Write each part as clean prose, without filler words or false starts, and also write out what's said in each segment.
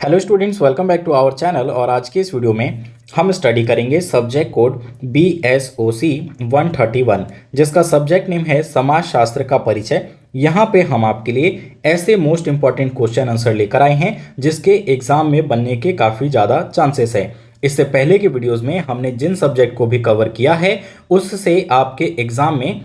Hello students, welcome back to our channel. और आज के इस वीडियो में हम स्टडी करेंगे सब्जेक्ट कोड BSOC 131, जिसका सब्जेक्ट नेम है समाजशास्त्र का परिचय। यहाँ पे हम आपके लिए ऐसे मोस्ट इंपॉर्टेंट क्वेश्चन आंसर लेकर आए हैं जिसके एग्जाम में बनने के काफ़ी ज़्यादा चांसेस है। इससे पहले के वीडियोस में हमने जिन सब्जेक्ट को भी कवर किया है उससे आपके एग्जाम में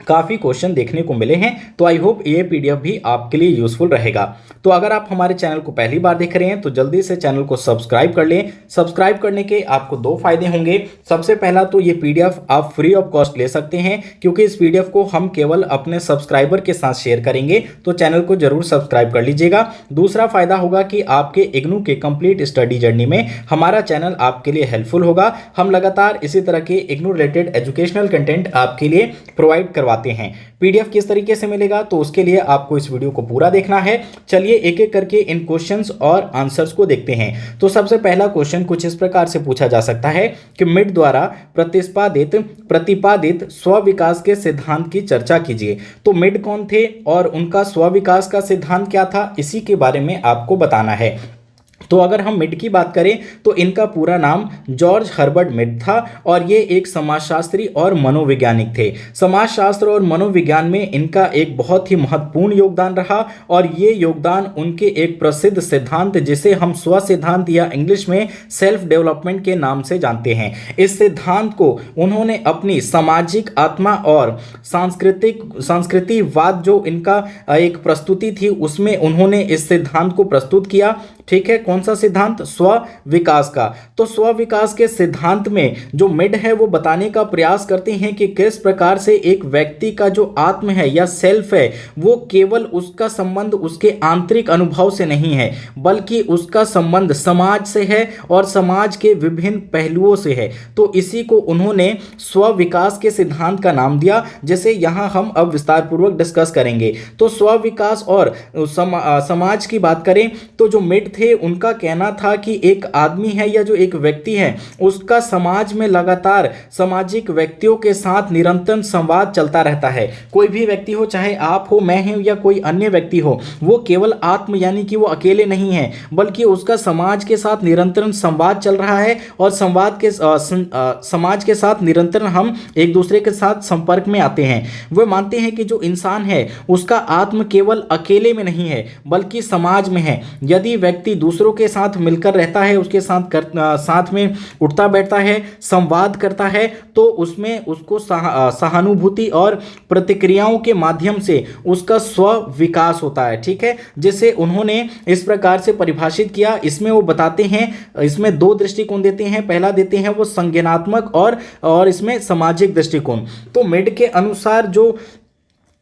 काफ़ी क्वेश्चन देखने को मिले हैं, तो आई होप ये PDF भी आपके लिए यूजफुल रहेगा। तो अगर आप हमारे चैनल को पहली बार देख रहे हैं तो जल्दी से चैनल को सब्सक्राइब कर लें। सब्सक्राइब करने के आपको दो फायदे होंगे। सबसे पहला तो ये PDF आप फ्री ऑफ कॉस्ट ले सकते हैं, क्योंकि इस PDF को हम केवल अपने सब्सक्राइबर के साथ शेयर करेंगे, तो चैनल को जरूर सब्सक्राइब कर लीजिएगा। दूसरा फायदा होगा कि आपके इग्नू के कंप्लीट स्टडी जर्नी में हमारा चैनल आपके लिए हेल्पफुल होगा। हम लगातार इसी तरह के इग्नू रिलेटेड एजुकेशनल कंटेंट आपके लिए प्रोवाइड करवाते हैं। PDF किस तरीके से मिलेगा, तो उसके लिए आपको इस वीडियो को पूरा देखना है। चलिए एक एक करके इन क्वेश्चंस और आंसर्स को देखते हैं। तो सबसे पहला क्वेश्चन कुछ इस प्रकार से पूछा जा सकता है कि मिड द्वारा प्रतिपादित स्व विकास के सिद्धांत की चर्चा कीजिए। तो मिड कौन थे और उनका स्व विकास का सिद्धांत क्या था, इसी के बारे में आपको बताना है। तो अगर हम मिड की बात करें तो इनका पूरा नाम जॉर्ज हर्बर्ट मिड था और ये एक समाजशास्त्री और मनोवैज्ञानिक थे। समाजशास्त्र और मनोविज्ञान में इनका एक बहुत ही महत्वपूर्ण योगदान रहा और ये योगदान उनके एक प्रसिद्ध सिद्धांत, जिसे हम स्व सिद्धांत या इंग्लिश में सेल्फ डेवलपमेंट के नाम से जानते हैं, इस सिद्धांत को उन्होंने अपनी सामाजिक आत्मा और संस्कृतिवाद जो इनका एक प्रस्तुति थी उसमें उन्होंने इस सिद्धांत को प्रस्तुत किया। ठीक है, कौन सा सिद्धांत? स्व विकास का। तो स्व विकास के सिद्धांत में जो मिड है वो बताने का प्रयास करते हैं कि किस प्रकार से एक व्यक्ति का जो आत्म है या सेल्फ है वो केवल उसका संबंध उसके आंतरिक अनुभव से नहीं है, बल्कि उसका संबंध समाज से है और समाज के विभिन्न पहलुओं से है। तो इसी को उन्होंने स्व विकास के सिद्धांत का नाम दिया, जिसे यहां हम अब विस्तार पूर्वक डिस्कस करेंगे। तो स्व विकास और समाज की बात करें तो जो मिड थे उनका कहना था कि एक आदमी है या जो एक व्यक्ति है उसका समाज में लगातार सामाजिक व्यक्तियों के साथ निरंतर संवाद चलता रहता है। कोई भी व्यक्ति हो, चाहे आप हो, मैं हूं या कोई अन्य व्यक्ति हो, वो केवल आत्म यानी कि वो अकेले नहीं है, बल्कि उसका समाज के साथ निरंतर संवाद चल रहा है और समाज के साथ निरंतर हम एक दूसरे के साथ संपर्क में आते हैं। वो मानते हैं कि जो इंसान है उसका आत्म केवल अकेले में नहीं है बल्कि समाज में है। यदि व्यक्ति दूसरों के साथ मिलकर रहता है, उसके साथ में उठता बैठता है, संवाद करता है, तो उसमें उसको सहानुभूति और प्रतिक्रियाओं के माध्यम से उसका स्व विकास होता है। ठीक है, जिसे उन्होंने इस प्रकार से परिभाषित किया। इसमें वो बताते हैं, इसमें दो दृष्टिकोण देते हैं। पहला देते हैं वो संज्ञानात्मक और इसमें सामाजिक दृष्टिकोण। तो मिड के अनुसार जो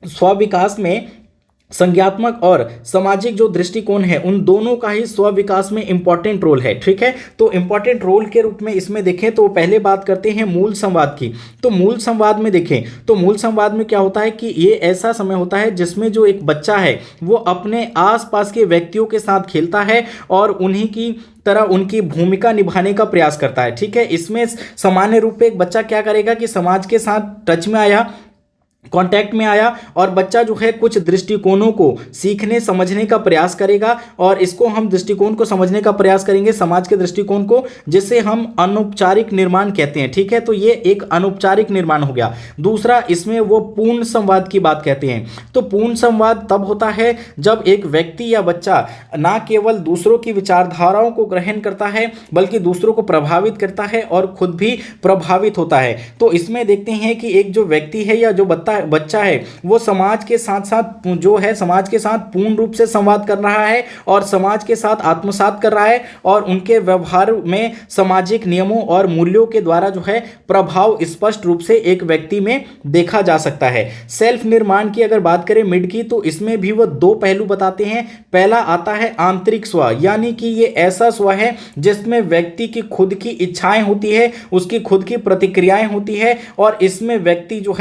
स्व विकास में संज्ञात्मक और सामाजिक जो दृष्टिकोण है उन दोनों का ही स्व विकास में इंपॉर्टेंट रोल है। ठीक है, तो इंपॉर्टेंट रोल के रूप में इसमें देखें तो पहले बात करते हैं मूल संवाद की। तो मूल संवाद में देखें तो मूल संवाद में क्या होता है कि ये ऐसा समय होता है जिसमें जो एक बच्चा है वो अपने आसपास के व्यक्तियों के साथ खेलता है और उन्हीं की तरह उनकी भूमिका निभाने का प्रयास करता है। ठीक है, इसमें सामान्य रूप से एक बच्चा क्या करेगा कि समाज के साथ टच में आया, कांटेक्ट में आया और बच्चा जो है कुछ दृष्टिकोणों को सीखने समझने का प्रयास करेगा और इसको हम दृष्टिकोण को समझने का प्रयास करेंगे, समाज के दृष्टिकोण को, जिसे हम अनौपचारिक निर्माण कहते हैं। ठीक है, तो ये एक अनौपचारिक निर्माण हो गया। दूसरा, इसमें वो पूर्ण संवाद की बात कहते हैं। तो पूर्ण संवाद तब होता है जब एक व्यक्ति या बच्चा ना केवल दूसरों की विचारधाराओं को ग्रहण करता है बल्कि दूसरों को प्रभावित करता है और खुद भी प्रभावित होता है। तो इसमें देखते हैं कि एक जो व्यक्ति है या जो बच्चा है वो समाज के साथ जो है समाज के साथ पूर्ण रूप से संवाद कर रहा है और समाज के साथ आत्मसात कर रहा है और उनके व्यवहार में सामाजिक नियमों और मूल्यों के द्वारा जो है प्रभाव स्पष्ट रूप से एक व्यक्ति में देखा जा सकता है। सेल्फ निर्माण की अगर बात करें मिड की, तो इसमें भी वो दो पहलू बताते हैं। पहला आता है आंतरिक स्व, यानी कि ये ऐसा स्व है जिसमें व्यक्ति की खुद की इच्छाएं होती है, उसकी खुद की प्रतिक्रियाएं होती है और इसमें व्यक्ति जो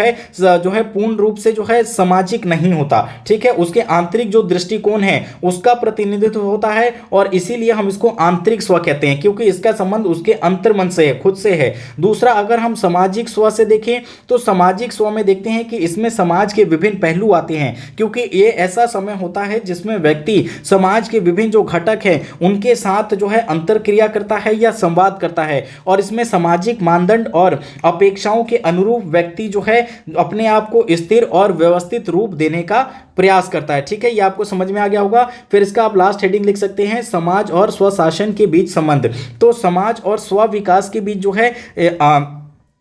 है पूर्ण रूप से जो है सामाजिक नहीं होता, ठीक है, उसके आंतरिक जो दृष्टिकोण है उसका प्रतिनिधित्व होता है और इसीलिए हम इसको आंतरिक स्व कहते हैं, क्योंकि इसका संबंध उसके अंतर्मन से है, खुद से है। दूसरा, अगर हम सामाजिक स्व से देखें तो सामाजिक स्व में देखते हैं कि इसमें समाज के विभिन्न पहलू आते हैं, क्योंकि ये ऐसा समय होता है जिसमें व्यक्ति समाज के विभिन्न जो घटक हैं उनके साथ जो है अंतरक्रिया करता है या संवाद करता है, और इसमें सामाजिक मानदंड और अपेक्षाओं के अनुरूप व्यक्ति जो है अपने आप को स्थिर और व्यवस्थित रूप देने का प्रयास करता है। ठीक है, ये आपको समझ में आ गया होगा। फिर इसका आप लास्ट हेडिंग लिख सकते हैं, समाज और स्वशासन के बीच संबंध। तो समाज और स्व विकास के बीच जो है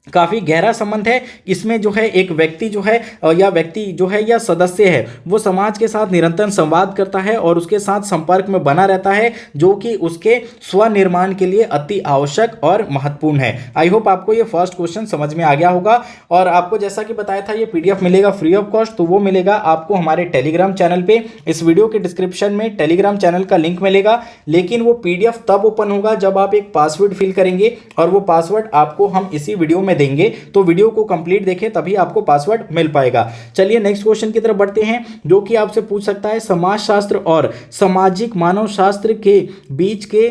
काफ़ी गहरा संबंध है। इसमें जो है एक व्यक्ति जो है या सदस्य है वो समाज के साथ निरंतर संवाद करता है और उसके साथ संपर्क में बना रहता है, जो कि उसके स्वनिर्माण के लिए अति आवश्यक और महत्वपूर्ण है। आई होप आपको ये फर्स्ट क्वेश्चन समझ में आ गया होगा। और आपको जैसा कि बताया था ये PDF मिलेगा फ्री ऑफ कॉस्ट, तो वो मिलेगा आपको हमारे टेलीग्राम चैनल पे। इस वीडियो के डिस्क्रिप्शन में टेलीग्राम चैनल का लिंक मिलेगा, लेकिन वो PDF तब ओपन होगा जब आप एक पासवर्ड फिल करेंगे, और वो पासवर्ड आपको हम इसी वीडियो में देंगे। तो वीडियो को कंप्लीट देखें तभी आपको पासवर्ड मिल पाएगा। चलिए नेक्स्ट क्वेश्चन की तरफ बढ़ते हैं, जो कि आपसे पूछ सकता है समाजशास्त्र और सामाजिक मानव शास्त्र के बीच के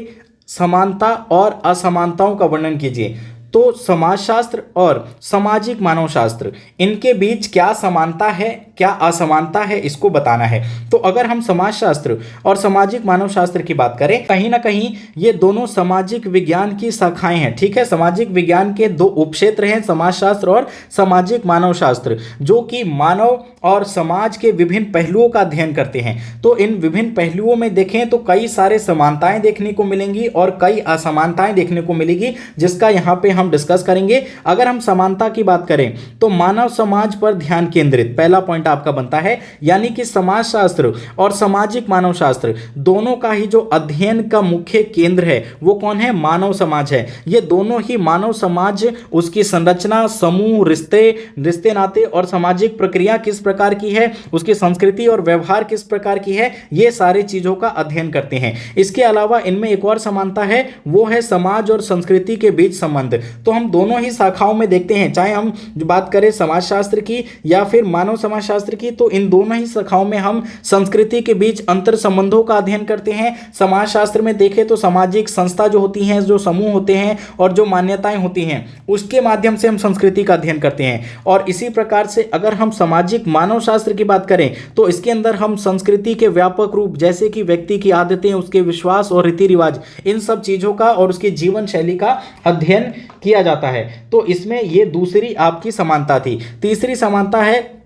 समानता और असमानताओं का वर्णन कीजिए। तो समाजशास्त्र और सामाजिक मानव शास्त्र, इनके बीच क्या समानता है क्या असमानता है, इसको बताना है। तो अगर हम समाजशास्त्र और सामाजिक मानव शास्त्र की बात करें, कहीं ना कहीं ये दोनों सामाजिक विज्ञान की शाखाएं हैं। ठीक है, सामाजिक विज्ञान के दो उपक्षेत्र हैं, समाजशास्त्र और सामाजिक मानव शास्त्र, जो कि मानव और समाज के विभिन्न पहलुओं का अध्ययन करते हैं। तो इन विभिन्न पहलुओं में देखें तो कई सारे समानताएं देखने को मिलेंगी और कई असमानताएं देखने को मिलेगी, जिसका यहाँ पे हम डिस्कस करेंगे। अगर हम समानता की बात करें तो मानव समाज पर ध्यान केंद्रित, पहला पॉइंट आपका बनता है, यानी कि समाजशास्त्र और सामाजिक मानव शास्त्र दोनों का ही जो अध्ययन का मुख्य केंद्र है वो कौन है? मानव समाज है। ये दोनों ही मानव समाज, उसकी संरचना, समूह, रिश्ते नाते और सामाजिक प्रक्रिया किस प्रकार की है, उसकी संस्कृति और व्यवहार किस प्रकार की है, ये सारी चीजों का अध्ययन करते हैं। इसके अलावा इनमें एक और समानता है, वो है समाज और संस्कृति के बीच संबंध। तो हम दोनों ही शाखाओं में देखते हैं, चाहे हम जो बात करें समाजशास्त्र की या फिर मानव समाजशास्त्र की, तो इन दोनों ही शाखाओं में हम संस्कृति के बीच अंतर संबंधों का अध्ययन करते हैं। समाजशास्त्र में देखें तो सामाजिक संस्था जो होती हैं, जो समूह होते हैं और जो मान्यताएं होती हैं, उसके माध्यम से हम संस्कृति का अध्ययन करते हैं। और इसी प्रकार से अगर हम सामाजिक मानव शास्त्र की बात करें तो इसके अंदर हम संस्कृति के व्यापक रूप, जैसे कि व्यक्ति की आदतें, उसके विश्वास और रीति रिवाज, इन सब चीजों का और उसकी जीवन शैली का अध्ययन किया जाता है। तो इसमें ये दूसरी आपकी समानता थी। तीसरी समानता है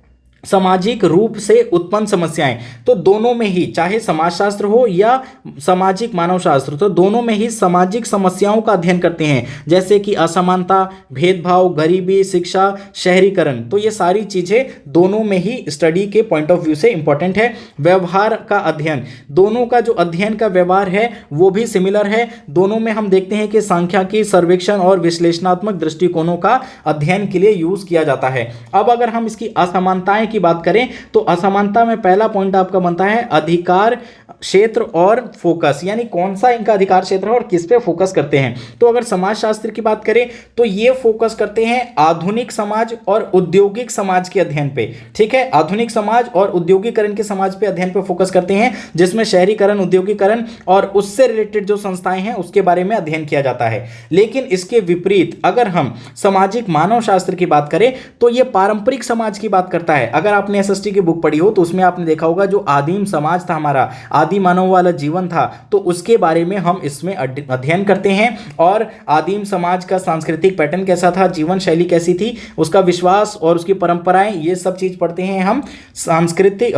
सामाजिक रूप से उत्पन्न समस्याएं। तो दोनों में ही, चाहे समाजशास्त्र हो या सामाजिक मानव शास्त्र, तो दोनों में ही सामाजिक समस्याओं का अध्ययन करते हैं, जैसे कि असमानता, भेदभाव, गरीबी, शिक्षा, शहरीकरण। तो ये सारी चीजें दोनों में ही स्टडी के पॉइंट ऑफ व्यू से इंपॉर्टेंट है। व्यवहार का अध्ययन, दोनों का जो अध्ययन का व्यवहार है वो भी सिमिलर है। दोनों में हम देखते हैं कि सांख्यिकी, सर्वेक्षण और विश्लेषणात्मक दृष्टिकोणों का अध्ययन के लिए यूज किया जाता है। अब अगर हम इसकी असमानताएं की बात करें तो असमानता में पहला पॉइंट आपका बनता है अधिकार क्षेत्र और फोकस, यानी कौन सा इनका अधिकार क्षेत्र है और किस पे फोकस करते हैं। तो अगर समाजशास्त्र की बात करें तो ये फोकस करते हैं आधुनिक समाज और औद्योगिक समाज के अध्ययन पे। ठीक है, आधुनिक समाज और औद्योगिकरण के समाज पे अध्ययन पे फोकस करते हैं, जिसमें शहरीकरण, औद्योगिकरण और उससे रिलेटेड जो संस्थाएं हैं उसके बारे में अध्ययन किया जाता है। लेकिन इसके विपरीत अगर हम सामाजिक मानव शास्त्र की बात करें तो ये पारंपरिक समाज की बात करता है। अगर आपने SST की बुक पढ़ी हो तो उसमें आपने देखा होगा जो आदिम समाज था, हमारा आदि मानव वाला जीवन था, तो उसके बारे में हम इसमें अध्ययन करते हैं। और आदिम समाज का सांस्कृतिक पैटर्न कैसा था, जीवन शैली कैसी थी, उसका विश्वास और उसकी परंपराएं, ये सब चीज पढ़ते हैं हम सांस्कृतिक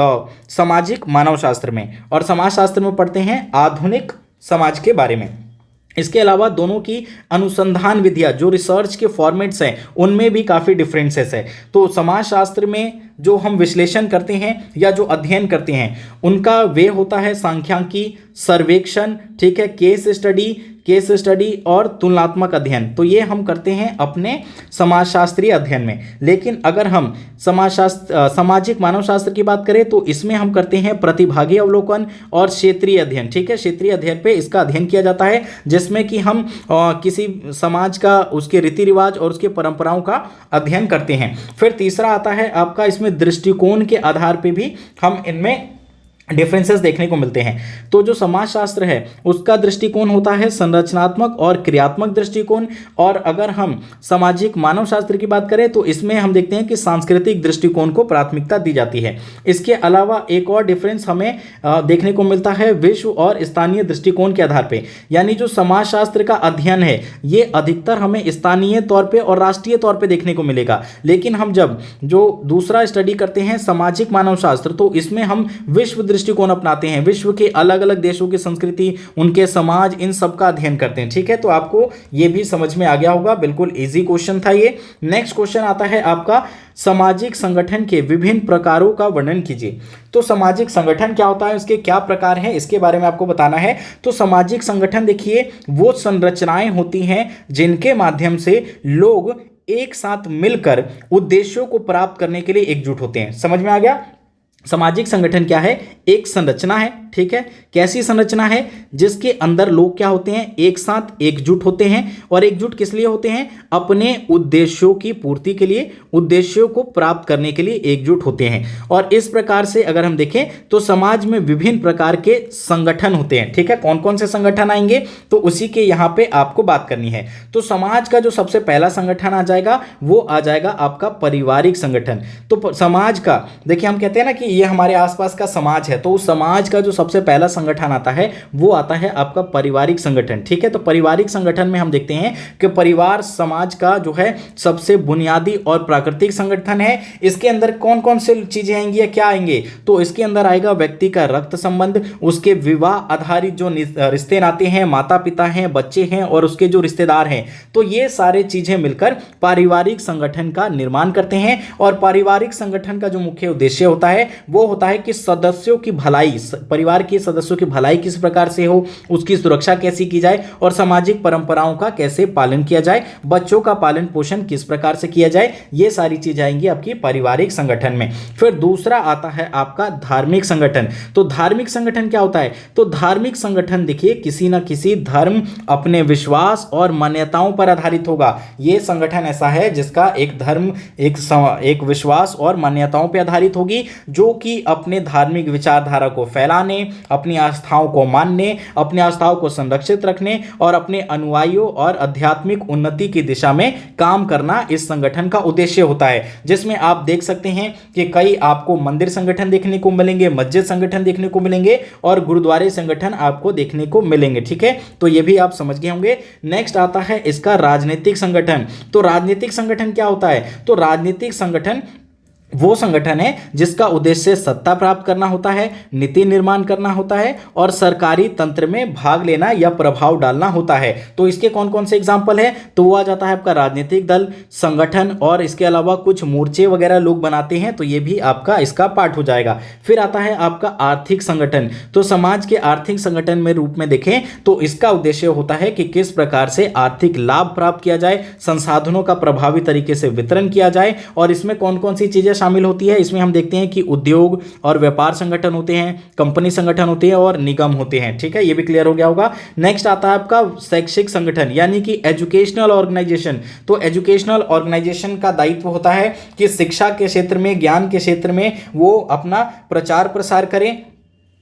सामाजिक मानव शास्त्र में। और समाजशास्त्र में पढ़ते हैं आधुनिक समाज के बारे में। इसके अलावा दोनों की अनुसंधान विधियां, जो रिसर्च के फॉर्मेट्स हैं, उनमें भी काफ़ी डिफरेंसेस है। तो समाजशास्त्र में जो हम विश्लेषण करते हैं या जो अध्ययन करते हैं उनका वे होता है सांख्यिकी, सर्वेक्षण, ठीक है, केस स्टडी और तुलनात्मक अध्ययन। तो ये हम करते हैं अपने समाजशास्त्रीय अध्ययन में। लेकिन अगर हम सामाजिक मानव शास्त्र की बात करें तो इसमें हम करते हैं प्रतिभागी अवलोकन और क्षेत्रीय अध्ययन। ठीक है, क्षेत्रीय अध्ययन पे इसका अध्ययन किया जाता है, जिसमें कि हम किसी समाज का, उसके रीति रिवाज और उसके परंपराओं का अध्ययन करते हैं। फिर तीसरा आता है आपका इसमें इसमें दृष्टिकोण के आधार पे भी हम इनमें डिफरेंसेस देखने को मिलते हैं। तो जो समाजशास्त्र है उसका दृष्टिकोण होता है संरचनात्मक और क्रियात्मक दृष्टिकोण, और अगर हम सामाजिक मानव शास्त्र की बात करें तो इसमें हम देखते हैं कि सांस्कृतिक दृष्टिकोण को प्राथमिकता दी जाती है। इसके अलावा एक और डिफरेंस हमें देखने को मिलता है विश्व और स्थानीय दृष्टिकोण के आधार पर, यानी जो समाजशास्त्र का अध्ययन है ये अधिकतर हमें स्थानीय तौर पर और राष्ट्रीय तौर पर देखने को मिलेगा, लेकिन हम जब जो दूसरा स्टडी करते हैं सामाजिक मानव शास्त्र तो इसमें हम विश्व दृष्टिकोण अपनाते हैं, विश्व के अलग अलग देशों की संस्कृति, उनके समाज, इन सब का अध्ययन करते हैं। ठीक है, तो आपको ये भी समझ में आ गया होगा, बिल्कुल इजी क्वेश्चन था ये। नेक्स्ट क्वेश्चन आता है आपका सामाजिक संगठन के विभिन्न प्रकारों का वर्णन कीजिए। तो सामाजिक संगठन क्या होता है, उसके क्या प्रकार हैं, इसके बारे में आपको बताना है। तो सामाजिक संगठन देखिए वो संरचनाएं होती हैं जिनके माध्यम से लोग एक साथ मिलकर उद्देश्यों को प्राप्त करने के लिए एकजुट होते हैं। समझ में आ गया? सामाजिक संगठन क्या है? एक संरचना है, ठीक है। कैसी संरचना है? जिसके अंदर लोग क्या होते हैं, एक साथ एकजुट होते हैं, और एकजुट किस लिए होते हैं? अपने उद्देश्यों की पूर्ति के लिए, उद्देश्यों को प्राप्त करने के लिए एकजुट होते हैं। और इस प्रकार से अगर हम देखें तो समाज में विभिन्न प्रकार के संगठन होते हैं। ठीक है, कौन कौन से संगठन आएंगे तो उसी के यहाँ पे आपको बात करनी है। तो समाज का जो सबसे पहला संगठन आ जाएगा वो आ जाएगा आपका पारिवारिक संगठन। तो समाज का देखिए, हम कहते हैं ना कि ये हमारे आसपास का समाज है, तो उस समाज का जो सबसे पहला संगठन आता है वो आता है आपका पारिवारिक संगठन। ठीक है, तो पारिवारिक संगठन में हम देखते हैं कि परिवार समाज का जो है सबसे बुनियादी और प्राकृतिक संगठन है। इसके अंदर कौन कौन से चीजें आएंगी या क्या आएंगे? तो इसके अंदर आएगा व्यक्ति का रक्त संबंध, उसके विवाह आधारित जो रिश्ते नाते हैं, माता पिता हैं, बच्चे हैं और उसके जो रिश्तेदार हैं, तो ये सारे चीजें मिलकर पारिवारिक संगठन का निर्माण करते हैं। और पारिवारिक संगठन का जो मुख्य उद्देश्य होता है वो होता है कि सदस्यों की भलाई, परिवार के सदस्यों की भलाई किस प्रकार से हो, उसकी सुरक्षा कैसी की जाए और सामाजिक परंपराओं का कैसे पालन किया जाए, बच्चों का पालन पोषण किस प्रकार से किया जाए, ये सारी चीजें आएंगी आपकी पारिवारिक संगठन में। फिर दूसरा आता है आपका धार्मिक संगठन। तो धार्मिक संगठन क्या होता है? तो धार्मिक संगठन देखिए किसी ना किसी धर्म, अपने विश्वास और मान्यताओं पर आधारित होगा। यह संगठन ऐसा है जिसका एक धर्म, एक विश्वास और मान्यताओं पर आधारित होगी, जो कि अपने धार्मिक विचारधारा को फैलाने, अपनी आस्थाओं को मानने, अपनी आस्थाओं को संरक्षित रखने और अपने अनुयायियों और आध्यात्मिक उन्नति की दिशा में काम करना इस संगठन का उद्देश्य होता है। जिसमें आप देख सकते हैं कि कई आपको मंदिर संगठन देखने को मिलेंगे, मस्जिद संगठन देखने को मिलेंगे और गुरुद्वारे संगठन आपको देखने को मिलेंगे। ठीक है, तो ये भी आप समझ गए होंगे। नेक्स्ट आता है इसका राजनीतिक संगठन। तो राजनीतिक संगठन क्या होता है? तो राजनीतिक संगठन वो संगठन है जिसका उद्देश्य सत्ता प्राप्त करना होता है, नीति निर्माण करना होता है और सरकारी तंत्र में भाग लेना या प्रभाव डालना होता है। तो इसके कौन कौन से एग्जाम्पल है? तो वो आ जाता है आपका राजनीतिक दल, संगठन और इसके अलावा कुछ मोर्चे वगैरह लोग बनाते हैं, तो ये भी आपका इसका पार्ट हो जाएगा। फिर आता है आपका आर्थिक संगठन। तो समाज के आर्थिक संगठन में रूप में देखें तो इसका उद्देश्य होता है कि किस प्रकार से आर्थिक लाभ प्राप्त किया जाए, संसाधनों का प्रभावी तरीके से वितरण किया जाए। और इसमें कौन कौन सी चीजें शामिल होती है? इसमें हम देखते हैं कि उद्योग और व्यापार संगठन होते हैं, कंपनी संगठन होते हैं और निगम होते हैं। ठीक है, ये भी क्लियर हो गया होगा। नेक्स्ट आता है आपका शैक्षिक संगठन यानी कि एजुकेशनल ऑर्गेनाइजेशन। तो एजुकेशनल ऑर्गेनाइजेशन का दायित्व होता है कि शिक्षा के क्षेत्र में, ज्ञान के क्षेत्र में वो अपना प्रचार प्रसार करें।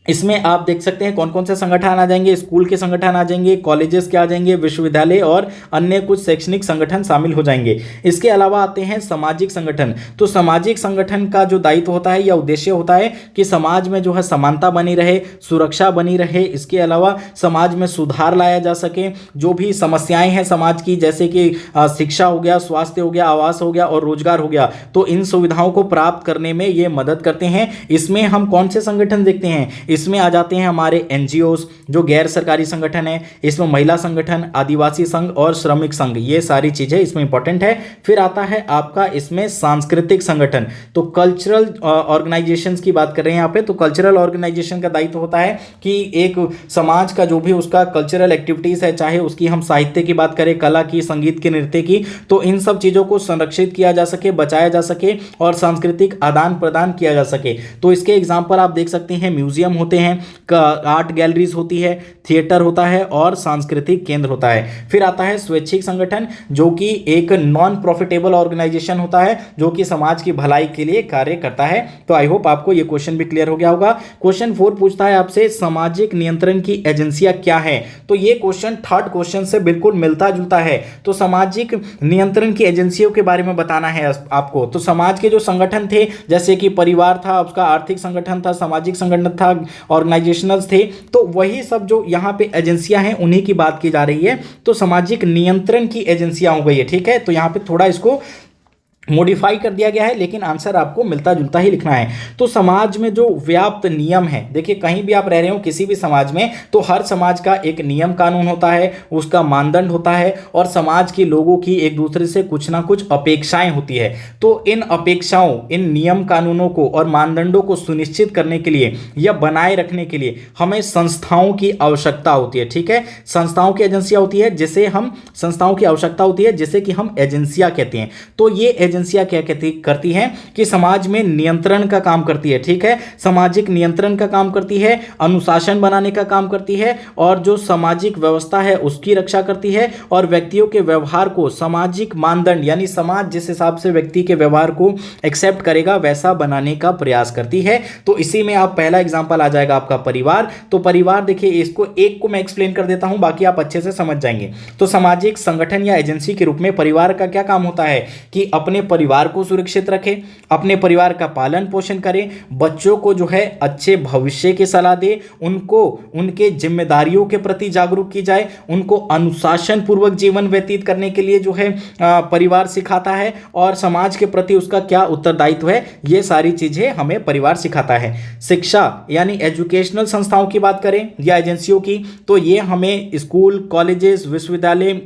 इसमें आप देख सकते हैं कौन कौन से संगठन आ जाएंगे, स्कूल के संगठन आ जाएंगे, कॉलेजेस के आ जाएंगे, विश्वविद्यालय और अन्य कुछ शैक्षणिक संगठन शामिल हो जाएंगे। इसके अलावा आते हैं सामाजिक संगठन। तो सामाजिक संगठन का जो दायित्व होता है या उद्देश्य होता है कि समाज में जो है समानता बनी रहे, सुरक्षा बनी रहे, इसके अलावा समाज में सुधार लाया जा सके। जो भी समस्याएं हैं समाज की, जैसे कि शिक्षा हो गया, स्वास्थ्य हो गया, आवास हो गया और रोजगार हो गया, तो इन सुविधाओं को प्राप्त करने में ये मदद करते हैं। इसमें हम कौन से संगठन देखते हैं? इसमें आ जाते हैं हमारे एनजीओ जो गैर सरकारी संगठन है, इसमें महिला संगठन, आदिवासी संघ और श्रमिक संघ, ये सारी चीजें इसमें इंपॉर्टेंट है। फिर आता है आपका इसमें सांस्कृतिक संगठन। तो कल्चरल ऑर्गेनाइजेशंस की बात कर रहे हैं यहाँ पे। तो कल्चरल ऑर्गेनाइजेशन का दायित्व होता है कि एक समाज का जो भी उसका कल्चरल एक्टिविटीज है, चाहे उसकी हम साहित्य की बात करें, कला की, संगीत की, नृत्य की, तो इन सब चीजों को संरक्षित किया जा सके, बचाया जा सके और सांस्कृतिक आदान प्रदान किया जा सके। तो इसके एग्जाम्पल आप देख सकते हैं, म्यूजियम होते हैं, आर्ट गैलरीज होती है, थिएटर होता है और सांस्कृतिक केंद्र होता है। फिर आता है स्वैच्छिक संगठन, जो कि एक नॉन प्रॉफिटेबल ऑर्गेनाइजेशन होता है जो कि समाज की भलाई के लिए कार्य करता है। तो आई होप आपको ये क्वेश्चन भी क्लियर हो गया होगा। क्वेश्चन 4 पूछता है आपसे सामाजिक नियंत्रण की एजेंसियां क्या है। तो ये क्वेश्चन थर्ड क्वेश्चन से बिल्कुल मिलता जुलता है। तो सामाजिक नियंत्रण की एजेंसियों के बारे में बताना है आपको। तो समाज के जो संगठन थे, जैसे कि परिवार था, उसका आर्थिक संगठन था, सामाजिक संगठन था, ऑर्गेनाइजेशंस थे, तो वही सब जो यहाँ पे एजेंसियां हैं उन्हीं की बात की जा रही है। तो सामाजिक नियंत्रण की एजेंसियां हो गई है, ठीक है। तो यहाँ पे थोड़ा इसको मॉडिफाई कर दिया गया है, लेकिन आंसर आपको मिलता जुलता ही लिखना है। तो समाज में जो व्याप्त नियम है, देखिए कहीं भी आप रह रहे हो किसी भी समाज में, तो हर समाज का एक नियम कानून होता है, उसका मानदंड होता है और समाज के लोगों की एक दूसरे से कुछ ना कुछ अपेक्षाएं होती है। तो इन अपेक्षाओं, इन नियम कानूनों को और मानदंडों को सुनिश्चित करने के लिए या बनाए रखने के लिए हमें संस्थाओं की आवश्यकता होती है, ठीक है। संस्थाओं की एजेंसियां होती है जिसे हम संस्थाओं की आवश्यकता होती है जिसे कि हम एजेंसियां कहते हैं। तो ये एजेंसियां क्या करती हैं कि समाज में नियंत्रण का काम करती है, ठीक है। सामाजिक नियंत्रण का काम करती है, अनुशासन बनाने का काम करती है और जो सामाजिक व्यवस्था है उसकी रक्षा करती है और व्यक्तियों के व्यवहार को सामाजिक मानदंड यानी समाज जिस हिसाब से व्यक्ति के व्यवहार को एक्सेप्ट करेगा वैसा बनाने का प्रयास करती है। तो इसी में आप पहला एग्जांपल आ जाएगा आपका परिवार। तो परिवार देखिए, इसको एक को मैं एक्सप्लेन कर देता हूं, बाकी आप अच्छे से समझ जाएंगे। तो सामाजिक संगठन या एजेंसी के रूप में परिवार का क्या काम होता है कि अपने परिवार को सुरक्षित रखे, अपने परिवार का पालन पोषण करे, बच्चों को जो है अच्छे भविष्य की सलाह दे, उनको उनके जिम्मेदारियों के प्रति जागरूक की जाए, उनको अनुशासन पूर्वक जीवन व्यतीत करने के लिए जो है परिवार सिखाता है और समाज के प्रति उसका क्या उत्तरदायित्व है, ये सारी चीजें हमें परिवार सिखाता है। शिक्षा यानी एजुकेशनल संस्थाओं की बात करें या एजेंसियों की, तो ये हमें स्कूल, कॉलेजेस, विश्वविद्यालय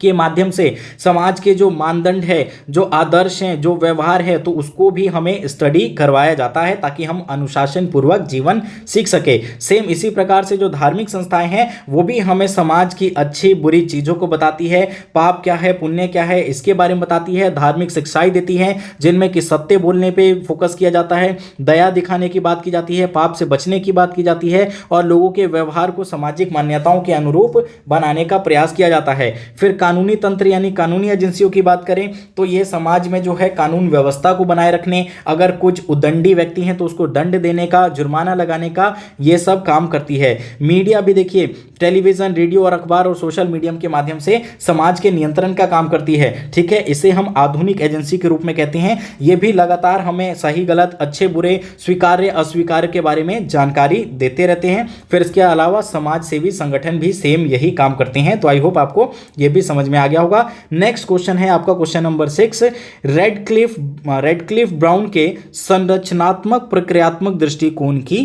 के माध्यम से समाज के जो मानदंड है, जो आदर्श हैं, जो व्यवहार है, तो उसको भी हमें स्टडी करवाया जाता है ताकि हम अनुशासन पूर्वक जीवन सीख सके। सेम इसी प्रकार से जो धार्मिक संस्थाएं हैं वो भी हमें समाज की अच्छी बुरी चीज़ों को बताती है, पाप क्या है, पुण्य क्या है, इसके बारे में बताती है, धार्मिक शिक्षाएं देती हैं जिनमें कि सत्य बोलने पर फोकस किया जाता है, दया दिखाने की बात की जाती है, पाप से बचने की बात की जाती है और लोगों के व्यवहार को सामाजिक मान्यताओं के अनुरूप बनाने का प्रयास किया जाता है। फिर कानूनी तंत्र यानी कानूनी एजेंसियों की बात करें तो ये समाज में जो है कानून व्यवस्था को बनाए रखने, अगर कुछ उदंडी व्यक्ति हैं तो उसको दंड देने का, जुर्माना लगाने का, ये सब काम करती है। मीडिया भी देखिए, टेलीविजन, रेडियो और अखबार और सोशल मीडिया के माध्यम से समाज के नियंत्रण का काम करती है, ठीक है। इसे हम आधुनिक एजेंसी के रूप में कहते हैं। ये भी लगातार हमें सही गलत, अच्छे बुरे, स्वीकार्य अस्वीकार्य के बारे में जानकारी देते रहते हैं। फिर इसके अलावा समाज सेवी संगठन भी सेम यही काम करते हैं। तो आई होप आपको ये भी समझ में आ गया होगा। नेक्स्ट क्वेश्चन है आपका क्वेश्चन नंबर 6, रेडक्लिफ ब्राउन के संरचनात्मक प्रक्रियात्मक दृष्टिकोण की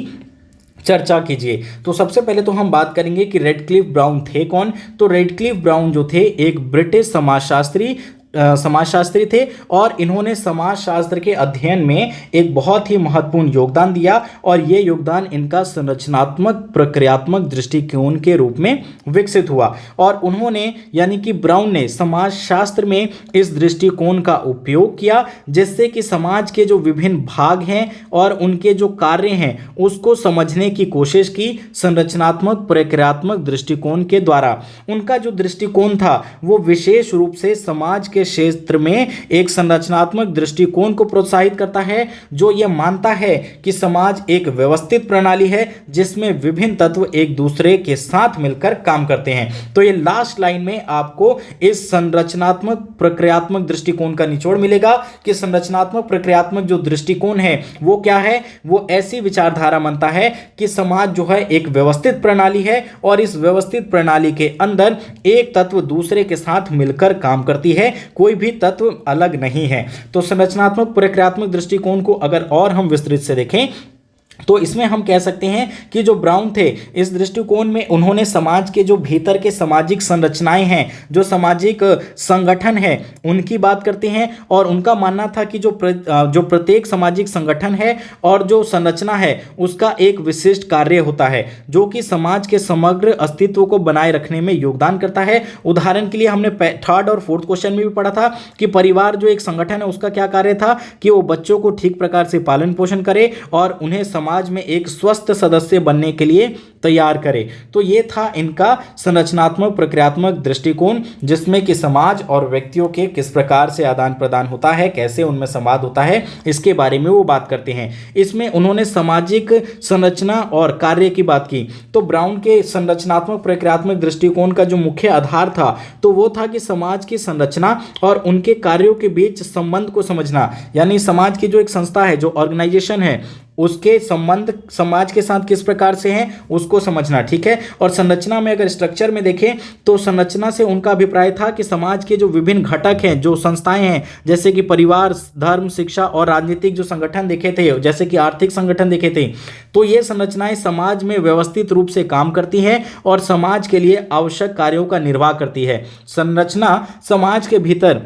चर्चा कीजिए। तो सबसे पहले तो हम बात करेंगे कि रेडक्लिफ ब्राउन थे कौन। तो रेडक्लिफ ब्राउन जो थे एक ब्रिटिश समाजशास्त्री थे और इन्होंने समाजशास्त्र के अध्ययन में एक बहुत ही महत्वपूर्ण योगदान दिया और ये योगदान इनका संरचनात्मक प्रक्रियात्मक दृष्टिकोण के रूप में विकसित हुआ। और उन्होंने यानी कि ब्राउन ने समाजशास्त्र में इस दृष्टिकोण का उपयोग किया जिससे कि समाज के जो विभिन्न भाग हैं और उनके जो कार्य हैं उसको समझने की कोशिश की संरचनात्मक प्रक्रियात्मक दृष्टिकोण के द्वारा। उनका जो दृष्टिकोण था वो विशेष रूप से समाज के क्षेत्र में एक संरचनात्मक दृष्टिकोण को प्रोत्साहित करता है जो यह मानता है कि समाज एक व्यवस्थित प्रणाली है जिसमें विभिन्न तत्व एक दूसरे के साथ मिलकर काम करते हैं। तो ये लास्ट लाइन में आपको इस संरचनात्मक प्रक्रियात्मक दृष्टिकोण का निचोड़ मिलेगा कि संरचनात्मक प्रक्रियात्मक जो दृष्टिकोण है वो क्या है, वो ऐसी विचारधारा मानता है कि समाज जो है एक व्यवस्थित प्रणाली है और इस व्यवस्थित प्रणाली के अंदर एक तत्व दूसरे के साथ मिलकर काम करती है, कोई भी तत्व अलग नहीं है। तो संरचनात्मक प्रक्रियात्मक दृष्टिकोण को अगर और हम विस्तृत से देखें तो इसमें हम कह सकते हैं कि जो ब्राउन थे इस दृष्टिकोण में उन्होंने समाज के जो भीतर के सामाजिक संरचनाएं हैं, जो सामाजिक संगठन है उनकी बात करते हैं और उनका मानना था कि जो प्रत्येक सामाजिक संगठन है और जो संरचना है उसका एक विशिष्ट कार्य होता है जो कि समाज के समग्र अस्तित्व को बनाए रखने में योगदान करता है। उदाहरण के लिए हमने थर्ड और फोर्थ क्वेश्चन में भी पढ़ा था कि परिवार जो एक संगठन है उसका क्या कार्य था कि वो बच्चों को ठीक प्रकार से पालन पोषण करे और उन्हें समाज में एक स्वस्थ सदस्य बनने के लिए तैयार करे। तो ये था इनका संरचनात्मक प्रक्रियात्मक दृष्टिकोण, जिसमें कि समाज और व्यक्तियों के किस प्रकार से आदान प्रदान होता है, कैसे उनमें संवाद होता है, इसके बारे में वो बात करते हैं। इसमें उन्होंने सामाजिक संरचना और कार्य की बात की। तो ब्राउन के संरचनात्मक प्रक्रियात्मक दृष्टिकोण का जो मुख्य आधार था तो वो था कि समाज की संरचना और उनके कार्यों के बीच संबंध को समझना, यानी समाज की जो एक संस्था है, जो ऑर्गेनाइजेशन है, उसके संबंध समाज के साथ किस प्रकार से हैं उसको समझना। ठीक है। और संरचना में अगर स्ट्रक्चर में देखें तो संरचना से उनका अभिप्राय था कि समाज के जो विभिन्न घटक हैं, जो संस्थाएं हैं, जैसे कि परिवार, धर्म, शिक्षा और राजनीतिक जो संगठन देखे थे, जैसे कि आर्थिक संगठन देखे थे, तो ये संरचनाएं समाज में व्यवस्थित रूप से काम करती हैं और समाज के लिए आवश्यक कार्यों का निर्वाह करती है। संरचना समाज के भीतर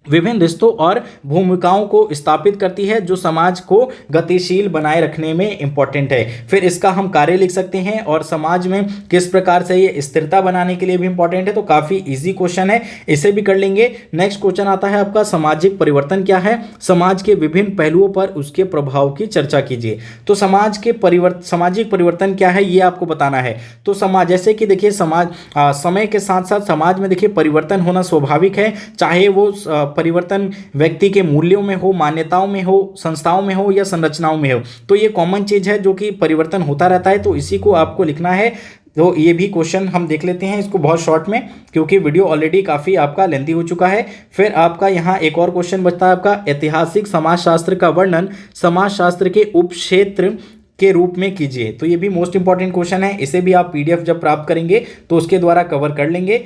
विभिन्न रिश्तों और भूमिकाओं को स्थापित करती है, जो समाज को गतिशील बनाए रखने में इंपॉर्टेंट है। फिर इसका हम कार्य लिख सकते हैं और समाज में किस प्रकार से ये स्थिरता बनाने के लिए भी इंपॉर्टेंट है। तो काफ़ी इजी क्वेश्चन है, इसे भी कर लेंगे। नेक्स्ट क्वेश्चन आता है आपका, सामाजिक परिवर्तन क्या है, समाज के विभिन्न पहलुओं पर उसके प्रभाव की चर्चा कीजिए। तो सामाजिक परिवर्तन क्या है ये आपको बताना है। तो समाज, जैसे कि देखिए समाज समय के साथ साथ समाज में देखिए परिवर्तन होना स्वाभाविक है, चाहे वो परिवर्तन व्यक्ति के मूल्यों में हो, मान्यताओं में हो, संस्थाओं में हो या संरचनाओं में हो। तो ये कॉमन चीज है जो कि परिवर्तन होता रहता है, तो इसी को आपको लिखना है। तो ये भी क्वेश्चन हम देख लेते हैं इसको बहुत शॉर्ट में, क्योंकि वीडियो ऑलरेडी काफ़ी आपका लेंथी हो चुका है। फिर आपका यहाँ एक और क्वेश्चन बचता है आपका, ऐतिहासिक समाजशास्त्र का वर्णन समाजशास्त्र के उपक्षेत्र के रूप में कीजिए। तो ये भी मोस्ट इंपॉर्टेंट क्वेश्चन है, इसे भी आप PDF जब प्राप्त करेंगे तो उसके द्वारा कवर कर लेंगे।